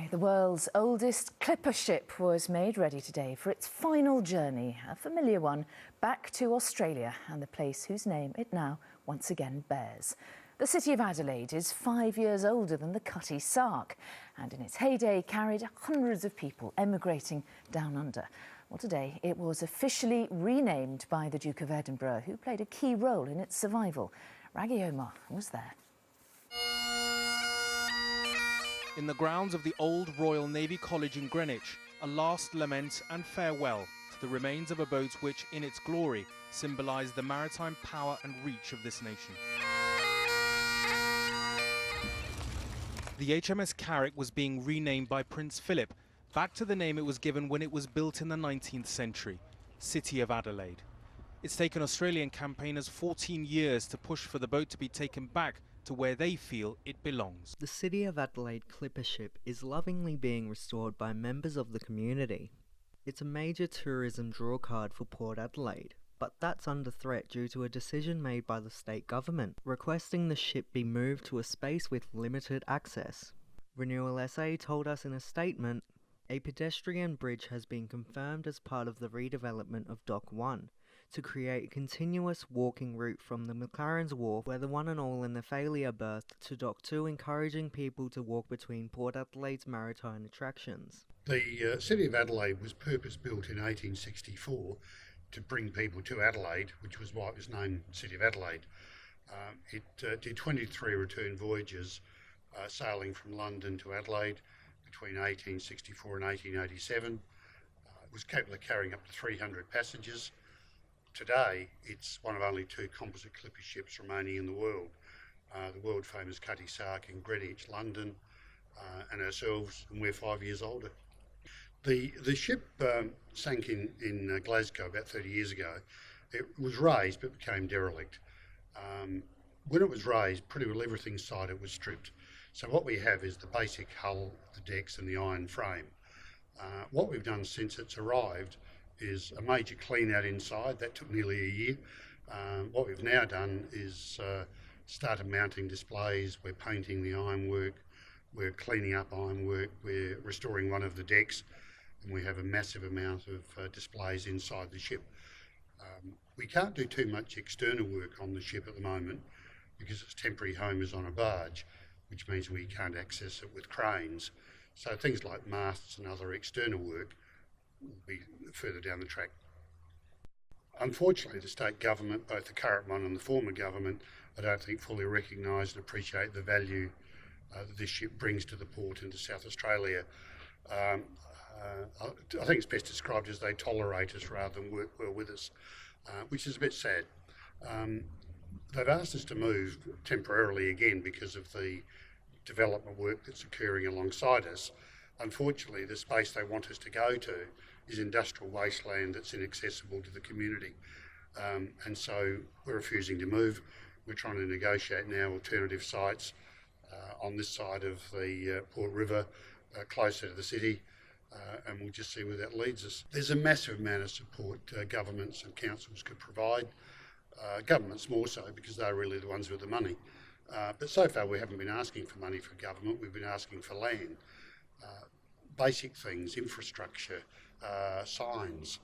Hi. The world's oldest clipper ship was made ready today for its final journey, a familiar one, back to Australia and the place whose name it now once again bears. The City of Adelaide is 5 years older than the Cutty Sark and in its heyday carried hundreds of people emigrating down under. Well, today it was officially renamed by the Duke of Edinburgh, who played a key role in its survival. Raggy Omar was there. In the grounds of the old Royal Navy College in Greenwich, a last lament and farewell to the remains of a boat which, in its glory, symbolised the maritime power and reach of this nation. The HMS Carrick was being renamed by Prince Philip, back to the name it was given when it was built in the 19th century, City of Adelaide. It's taken Australian campaigners 14 years to push for the boat to be taken back to where they feel it belongs. The City of Adelaide Clipper ship is lovingly being restored by members of the community. It's a major tourism drawcard for Port Adelaide, but that's under threat due to a decision made by the state government, requesting the ship be moved to a space with limited access. Renewal SA told us in a statement, a pedestrian bridge has been confirmed as part of the redevelopment of Dock 1, to create a continuous walking route from the McLaren's Wharf, where the one and all in the failure berthed, to Dock 2, encouraging people to walk between Port Adelaide's maritime attractions. The City of Adelaide was purpose-built in 1864 to bring people to Adelaide, which was why it was named City of Adelaide. It did 23 return voyages sailing from London to Adelaide between 1864 and 1887. It was capable of carrying up to 300 passengers. Today, it's one of only two composite clipper ships remaining in the world famous Cutty Sark in Greenwich, London, and ourselves, and we're 5 years older. The ship sank in Glasgow about 30 years ago. It was raised but became derelict. When it was raised, pretty well everything inside it was stripped. So what we have is the basic hull, the decks and the iron frame. What we've done since it's arrived is a major clean out inside. That took nearly a year. What we've now done is started mounting displays. We're painting the ironwork, we're cleaning up ironwork, we're restoring one of the decks, and we have a massive amount of displays inside the ship. We can't do too much external work on the ship at the moment because its temporary home is on a barge, which means we can't access it with cranes. So things like masts and other external work will be further down the track. Unfortunately, the state government, both the current one and the former government, I don't think fully recognise and appreciate the value that this ship brings to the port and to South Australia. I think it's best described as they tolerate us rather than work well with us, which is a bit sad. They've asked us to move temporarily again because of the development work that's occurring alongside us. Unfortunately, the space they want us to go to is industrial wasteland that's inaccessible to the community. And so we're refusing to move. We're trying to negotiate now alternative sites on this side of the Port River, closer to the city, and we'll just see where that leads us. There's a massive amount of support governments and councils could provide. Governments more so because they're really the ones with the money. But so far we haven't been asking for money from government, we've been asking for land. Basic things, infrastructure, signs.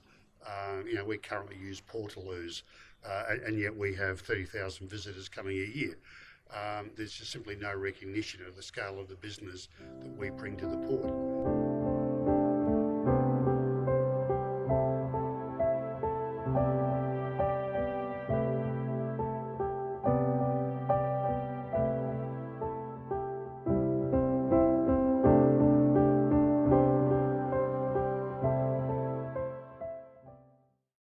We currently use portaloos, and yet we have 30,000 visitors coming a year. There's just simply no recognition of the scale of the business that we bring to the port.